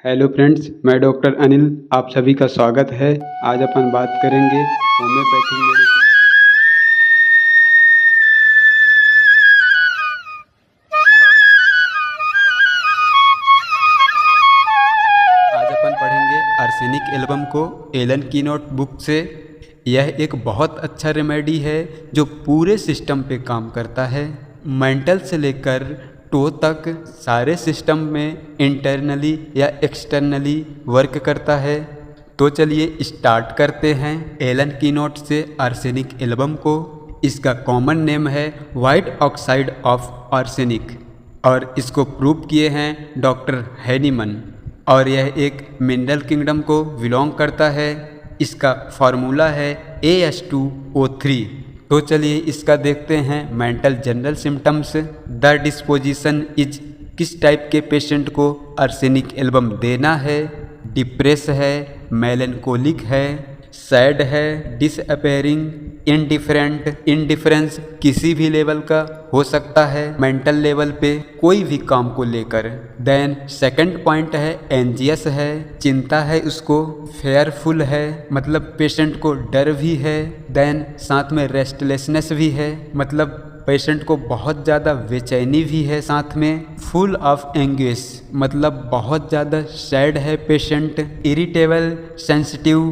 Hello friends, मैं doctor Anil, आप सभी का स्वागत है। आज अपन बात करेंगे होम्योपैथिक मेडिसिन। आज अपन पढ़ेंगे आर्सेनिक एल्बम को एलन की नोटबुक से। यह एक बहुत अच्छा रेमेडी है जो पूरे सिस्टम पे काम करता है। मेंटल से लेकर टो तक सारे सिस्टम में इंटरनली या एक्सटर्नली वर्क करता है। तो चलिए स्टार्ट करते हैं एलन की नोट से आर्सेनिक एल्बम को। इसका कॉमन नेम है वाइट ऑक्साइड ऑफ आर्सेनिक और इसको प्रूव किए हैं डॉक्टर हैनीमन, और यह एक मिनरल किंगडम को बिलोंग करता है। इसका फार्मूला है AS2O3। तो चलिए इसका देखते हैं mental general symptoms. The disposition is, किस टाइप के पेशेंट को आर्सेनिक एल्बम देना है। डिप्रेस है, मेलनकोलिक है, सैड है, डिसअपेयरिंग, इंडिफरेंस किसी भी लेवल का हो सकता है मेंटल लेवल पे कोई भी काम को लेकर। देन सेकंड पॉइंट है एंजियस है, चिंता है उसको। फेयरफुल है, मतलब पेशेंट को डर भी है। देन साथ में रेस्टलेसनेस भी है, मतलब पेशेंट को बहुत ज़्यादा बेचैनी भी है साथ में। फुल ऑफ एंग्विश, मतलब बहुत ज़्यादा सैड है patient. Irritable, sensitive,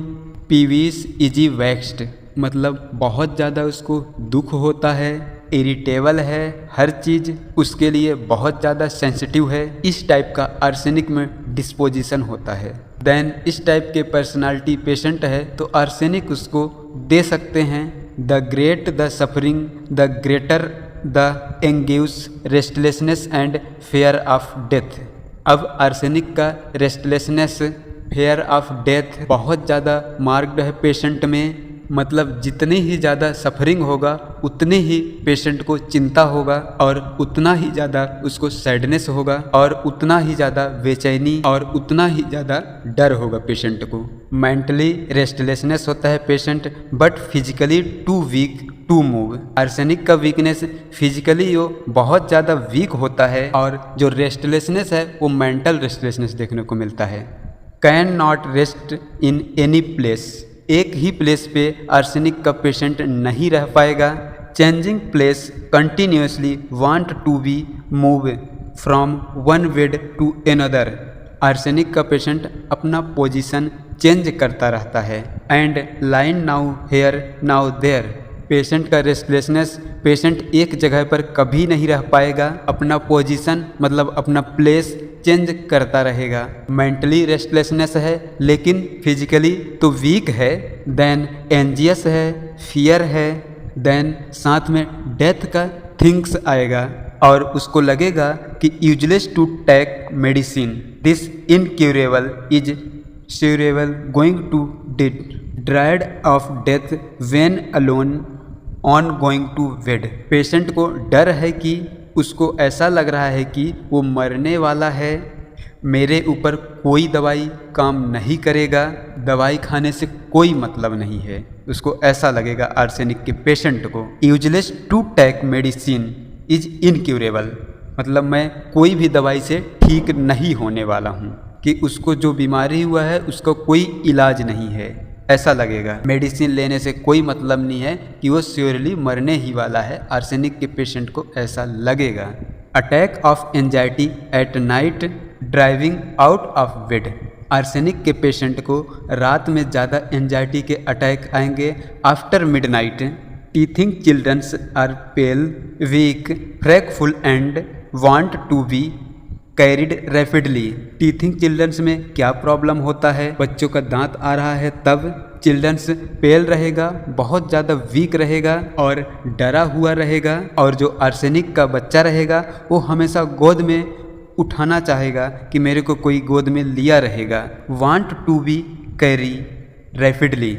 peevish, easy vexed, मतलब बहुत ज़्यादा उसको दुख होता है। इरिटेबल है, हर चीज़ उसके लिए बहुत ज़्यादा सेंसिटिव है। इस टाइप का आर्सेनिक में डिस्पोजिशन होता है। देन इस टाइप के पर्सनालिटी पेशेंट है तो आर्सेनिक उसको दे सकते हैं। The great the suffering, the greater the anguish, restlessness and fear of death. अब आर्सेनिक का रेस्टलेसनेस, फेयर ऑफ डेथ बहुत ज़्यादा मार्क्ड है पेशेंट में। मतलब जितनी ही ज़्यादा सफरिंग होगा उतनी ही पेशेंट को चिंता होगा, और उतना ही ज़्यादा उसको सैडनेस होगा, और उतना ही ज़्यादा बेचैनी और उतना ही ज़्यादा डर होगा पेशेंट को। मेंटली रेस्टलेसनेस होता है patient, but physically too weak to move. Arsenic का वीकनेस फिजिकली वो बहुत ज़्यादा वीक होता है, और जो रेस्टलेसनेस है वो मेंटल रेस्टलेसनेस देखने को मिलता है। Can not rest in any place, एक ही प्लेस पे आर्सेनिक का पेशेंट नहीं रह पाएगा। Changing place continuously, want to be move from one bed to another. Arsenic का पेशेंट अपना पोजीशन चेंज करता रहता है। And line now here now there, patient का रेस्टलेसनेस, पेशेंट एक जगह पर कभी नहीं रह पाएगा। अपना पोजीशन मतलब अपना प्लेस चेंज करता रहेगा। मेंटली रेस्टलेसनेस है लेकिन फिजिकली तो वीक है। देन एंजियस है, फियर है। देन साथ में डेथ का थिंग्स आएगा, और उसको लगेगा कि useless to take medicine, this incurable is sure going to dead, dread of death when alone on going to bed. Patient को डर है कि उसको ऐसा लग रहा है कि वो मरने वाला है, मेरे ऊपर कोई दवाई काम नहीं करेगा, दवाई खाने से कोई मतलब नहीं है। उसको ऐसा लगेगा आर्सेनिक के पेशेंट को। Useless to take medicine is incurable, मतलब मैं कोई भी दवाई से ठीक नहीं होने वाला हूँ, कि उसको जो बीमारी हुआ है उसका कोई इलाज नहीं है, ऐसा लगेगा। मेडिसिन लेने से कोई मतलब नहीं है कि वो श्योरली मरने ही वाला है, आर्सेनिक के पेशेंट को ऐसा लगेगा। Attack of anxiety at night, driving out of bed. Arsenic के पेशेंट को रात में ज़्यादा एंजाइटी के अटैक आएंगे after midnight. Teething childrens are pale, weak, fretful and want to be carried rapidly. Teething childrens में क्या प्रॉब्लम होता है, बच्चों का दांत आ रहा है तब चिल्ड्रंस पेल रहेगा, बहुत ज़्यादा वीक रहेगा और डरा हुआ रहेगा। और जो आर्सेनिक का बच्चा रहेगा वो हमेशा गोद में उठाना चाहेगा कि मेरे को कोई गोद में लिया रहेगा। Want to be carry rapidly.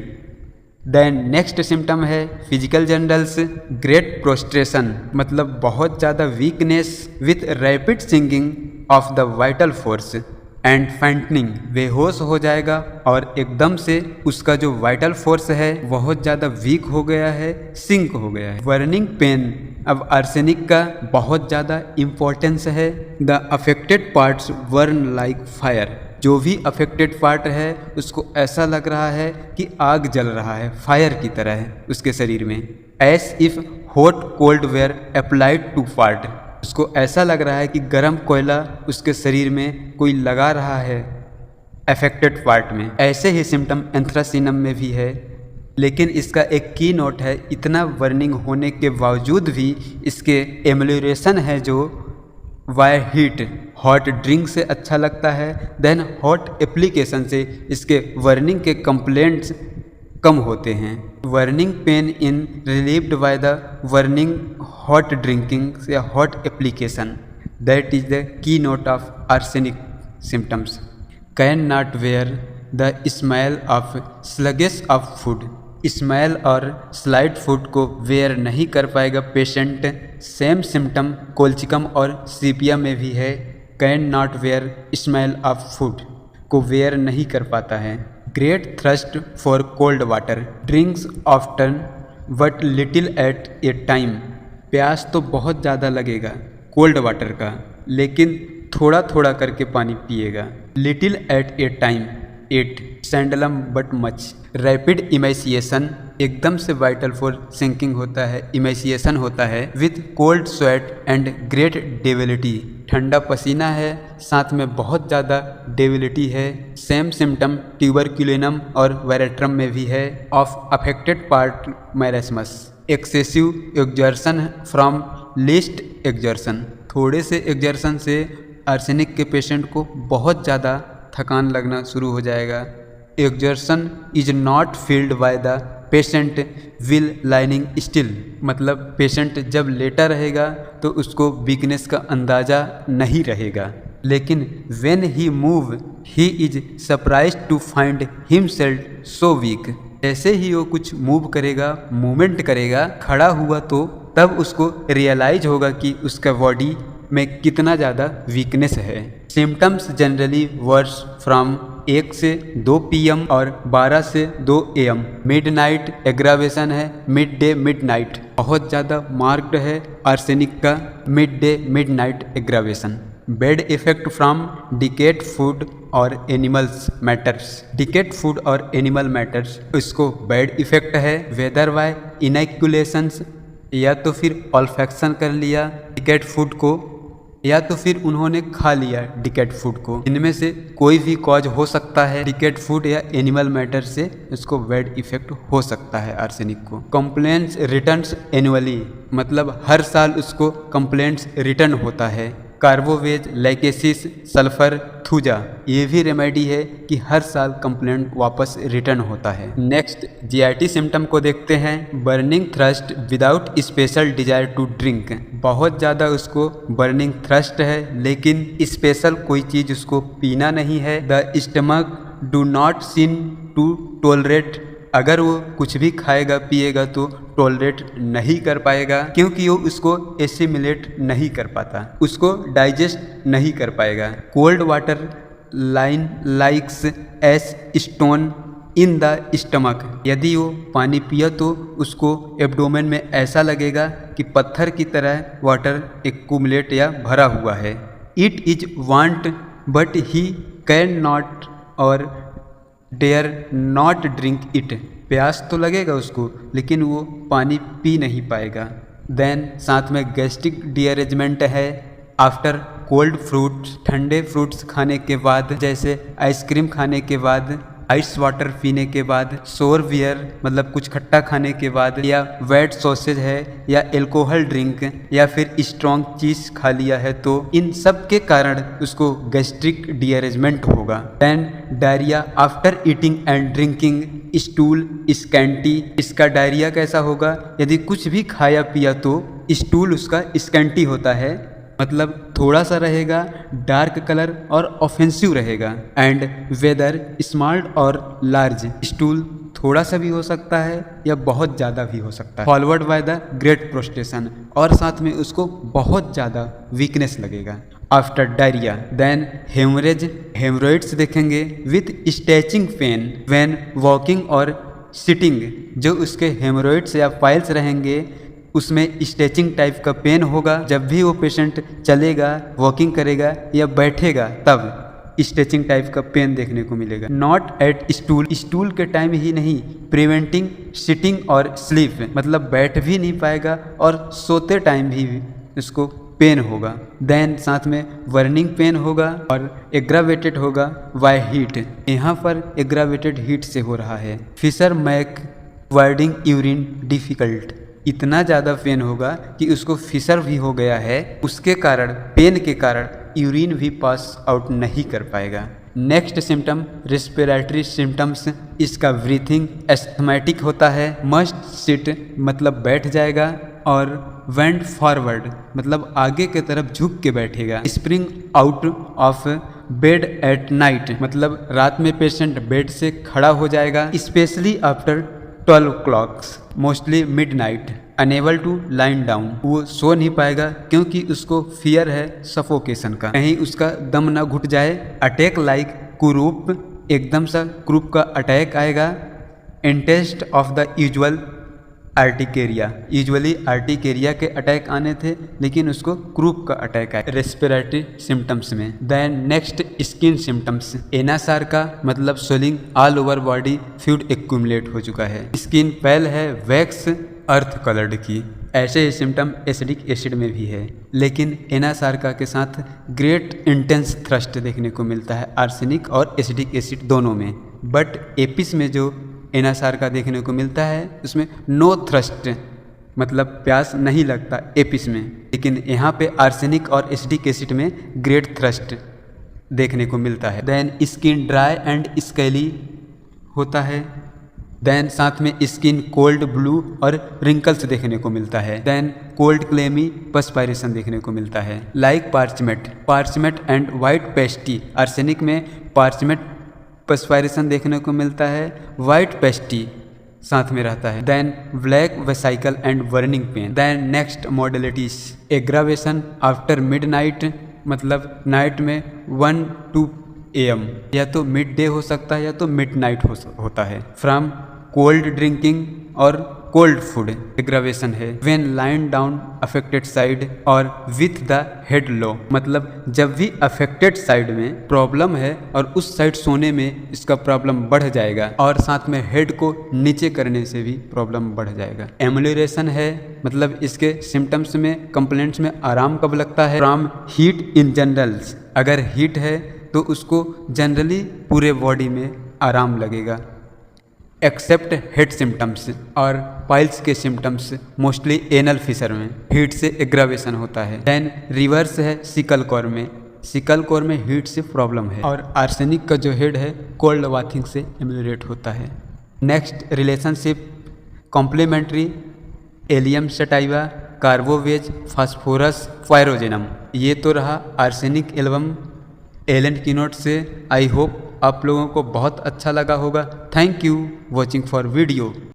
Then next symptom है फिजिकल जनरल्स, ग्रेट प्रोस्ट्रेशन, मतलब बहुत ज़्यादा weakness with rapid sinking of the vital force and fainting, बेहोश हो जाएगा और एकदम से उसका जो वाइटल फोर्स है बहुत ज़्यादा वीक हो गया है, सिंक हो गया है। बर्निंग पेन, अब आर्सेनिक का बहुत ज़्यादा इम्पोर्टेंस है। The affected parts burn like fire, जो भी अफेक्टेड पार्ट है उसको ऐसा लग रहा है कि आग जल रहा है, फायर की तरह है उसके शरीर में। As if hot cold were applied to part, उसको ऐसा लग रहा है कि गर्म कोयला उसके शरीर में कोई लगा रहा है अफेक्टेड पार्ट में। ऐसे ही सिम्टम एंथ्रासिनम में भी है, लेकिन इसका एक की नोट है, इतना बर्निंग होने के बावजूद भी इसके एम्यूलेशन है जो वाई हीट, हॉट ड्रिंक से अच्छा लगता है। देन हॉट एप्लीकेशन से इसके बर्निंग के कंप्लेंट्स कम होते हैं। Burning pain in relieved by the burning hot drinking या hot application, that is the keynote of arsenic symptoms. Can not bear the smell of sluggish of food, smell और slide food को bear नहीं कर पाएगा patient. Same symptom colchicum और सीपिया में भी है। Can not bear smell of food को वेयर नहीं कर पाता है। Great thirst for cold water, drinks often but little at a time, प्यास तो बहुत ज़्यादा लगेगा कोल्ड वाटर का, लेकिन थोड़ा थोड़ा करके पानी पिएगा। Little at a time, at seldom but much. Rapid emaciation, एकदम से वाइटल फॉर सिंकिंग होता है, इमेसिएशन होता है। With cold sweat and great debility, ठंडा पसीना है, साथ में बहुत ज़्यादा डेबिलिटी है। सेम सिम्टम ट्यूबरक्यूलिनम और वेरेट्रम में भी है। Of affected part marasmus, excessive exertion from least exertion, थोड़े से एक्जर्सन से आर्सेनिक के पेशेंट को बहुत ज़्यादा थकान लगना शुरू हो जाएगा। Exertion is not felt by the patient will lying still, मतलब पेशेंट जब लेटा रहेगा तो उसको वीकनेस का अंदाज़ा नहीं रहेगा, लेकिन when he move he is surprised to find himself so weak. जैसे ही वो कुछ मूव करेगा, मूवमेंट करेगा, खड़ा हुआ तो तब उसको रियलाइज होगा कि उसका बॉडी में कितना ज़्यादा वीकनेस है। सिम्टम्स जनरली वर्स फ्रॉम 1 से 2 PM और 12 से 2 AM। मिडनाइट एग्रावेशन है, मिड डे मिड नाइट, बहुत ज़्यादा मार्क्ड है आर्सेनिक का mid day mid night aggravation. Bad effect from decade food और एनिमल्स मैटर्स, डिकेट फूड और एनिमल मैटर्स, इसको बैड इफेक्ट है। वेदर बाय इनैक्यूलेशंस, या तो फिर ऑल्फैक्शन कर लिया डिकेट फूड को, या तो फिर उन्होंने खा लिया डिकेट फूड को। इनमें से कोई भी कॉज हो सकता है, डिकेट फूड या एनिमल मैटर से इसको बैड इफेक्ट हो सकता है आर्सेनिक को। कंप्लेंट्स रिटर्न्स एनुअली, मतलब हर साल उसको कंप्लेंट्स रिटर्न होता है। कार्बोवेज, लाइकेसिस, सल्फर, थूजा, ये भी रेमेडी है कि हर साल कंप्लेंट वापस रिटर्न होता है। नेक्स्ट जीआईटी सिम्टम को देखते हैं। Burning thirst without special desire to drink, बहुत ज़्यादा उसको बर्निंग थ्रस्ट है, लेकिन स्पेशल कोई चीज़ उसको पीना नहीं है। The stomach do not seem to tolerate, अगर वो कुछ भी खाएगा पिएगा तो टॉलरेट नहीं कर पाएगा, क्योंकि वो उसको एसिमिलेट नहीं कर पाता, उसको डाइजेस्ट नहीं कर पाएगा। Cold water line likes S stone in the stomach, यदि वो पानी पिया तो उसको एब्डोमेन में ऐसा लगेगा कि पत्थर की तरह वाटर एक्यूमुलेट या भरा हुआ है। It is want but he can not और डेयर नॉट ड्रिंक इट, प्यास तो लगेगा उसको लेकिन वो पानी पी नहीं पाएगा। देन साथ में गैस्ट्रिक डिअरेंजमेंट है। आफ्टर कोल्ड फ्रूट्स, ठंडे फ्रूट्स खाने के बाद, जैसे आइसक्रीम खाने के बाद, आइस वाटर पीने के बाद, सोर बियर मतलब कुछ खट्टा खाने के बाद, या वेट सॉसेज है, या एल्कोहल ड्रिंक, या फिर स्ट्रॉन्ग चीज़ खा लिया है, तो इन सब के कारण उसको गैस्ट्रिक डिअरेंजमेंट होगा। Then diarrhoea after eating and drinking, stool scanty, इसका डायरिया कैसा होगा, यदि कुछ भी खाया पिया तो स्टूल उसका स्कैंटी होता है, मतलब थोड़ा सा रहेगा, डार्क कलर और ऑफेंसिव रहेगा। एंड वेदर स्मॉल और लार्ज, स्टूल थोड़ा सा भी हो सकता है या बहुत ज़्यादा भी हो सकता है। Followed by the great prostration, और साथ में उसको बहुत ज़्यादा वीकनेस लगेगा। After diarrhoea then haemorrhage, haemorrhoids देखेंगे with stretching pain when walking और सिटिंग, जो उसके हेमरोइड्स या पाइल्स रहेंगे उसमें स्ट्रेचिंग टाइप का पेन होगा जब भी वो पेशेंट चलेगा, वॉकिंग करेगा या बैठेगा तब। स्ट्रेचिंग टाइप का पेन देखने को मिलेगा। नॉट एट स्टूल, स्टूल के टाइम ही नहीं, प्रिवेंटिंग सिटिंग और स्लीप, मतलब बैठ भी नहीं पाएगा और सोते टाइम भी उसको पेन होगा। देन साथ में वर्निंग पेन होगा और एग्रावेटेड होगा बाय हीट, यहाँ पर एग्रावेटेड हीट से हो रहा है। Fissure make voiding urine difficult, इतना ज़्यादा पेन होगा कि उसको फिशर भी हो गया है, उसके कारण पेन के कारण यूरिन भी पास आउट नहीं कर पाएगा। नेक्स्ट सिम्टम रेस्पिरेटरी सिम्टम्स, इसका ब्रीथिंग एस्थमेटिक होता है। मस्ट सिट मतलब बैठ जाएगा और वेंट फॉरवर्ड मतलब आगे की तरफ झुक के बैठेगा। Spring out of bed at night मतलब रात में पेशेंट बेड से खड़ा हो जाएगा, specially after 12 clocks, mostly midnight. Unable to lie down, वो सो नहीं पाएगा क्योंकि उसको फियर है सफोकेशन का, कहीं उसका दम ना घुट जाए। अटैक लाइक क्रूप, एकदम सा क्रूप का अटैक आएगा। Interest of the usual urticaria, usually urticaria के अटैक आने थे लेकिन उसको क्रूप का अटैक आया रेस्पिरेटरी सिम्टम्स में। देन नेक्स्ट स्किन सिम्टम्स, एनासार का मतलब swelling all over body, fluid accumulate हो चुका है, स्किन पेल है, वैक्स अर्थ कलर्ड की। ऐसे ही सिम्टम एसिडिक एसिड में भी है, लेकिन एनासार्का के साथ ग्रेट इंटेंस थ्रस्ट देखने को मिलता है आर्सेनिक और एसिडिक एसिड दोनों में। बट एपिस में जो एनासार्का देखने को मिलता है उसमें नो थ्रस्ट मतलब प्यास नहीं लगता एपिस में, लेकिन यहाँ पे आर्सेनिक और एसिडिक एसिड में ग्रेट थ्रस्ट देखने को मिलता है। Then skin dry and scaly होता है। देन साथ में स्किन कोल्ड ब्लू और रिंकल्स देखने को मिलता है। देन कोल्ड क्लेमी पर्सपायरेशन देखने को मिलता है। Like parchment and white pasty, arsenic में पार्चमेट पर्सपायरेशन देखने को मिलता है, वाइट पेस्टी साथ में रहता है। Then black vesicle and burning pain. Then next modalities, aggravation after midnight मतलब नाइट में 1-2 AM, या तो मिड डे हो सकता है या तो मिड नाइट होता है। फ्रॉम कोल्ड ड्रिंकिंग और कोल्ड फूड एग्रावेशन है। When line down affected side और विथ द हेड लो, मतलब जब भी अफेक्टेड साइड में प्रॉब्लम है और उस साइड सोने में इसका प्रॉब्लम बढ़ जाएगा और साथ में हेड को नीचे करने से भी प्रॉब्लम बढ़ जाएगा। एमुलेशन है मतलब इसके सिम्टम्स में कंप्लेंट्स में आराम कब लगता है। फ्रॉम हीट इन जनरल्स, अगर हीट है तो उसको जनरली पूरे बॉडी में आराम लगेगा, एक्सेप्ट हेड सिम्टम्स और पाइल्स के सिम्टम्स मोस्टली एनल फिशर में हीट से एग्रावेशन होता है। देन रिवर्स है सिकल कोर में, सिकल कोर में हीट से प्रॉब्लम है और आर्सेनिक का जो हेड है कोल्ड बाथिंग से एम्यूलेट होता है। Next relationship complementary, allium sativa, carbo veg, phosphorus, pyrogenium. ये तो रहा आर्सेनिक एल्बम एलन कीनोट से। आई होप आप लोगों को बहुत अच्छा लगा होगा। Thank you watching for video.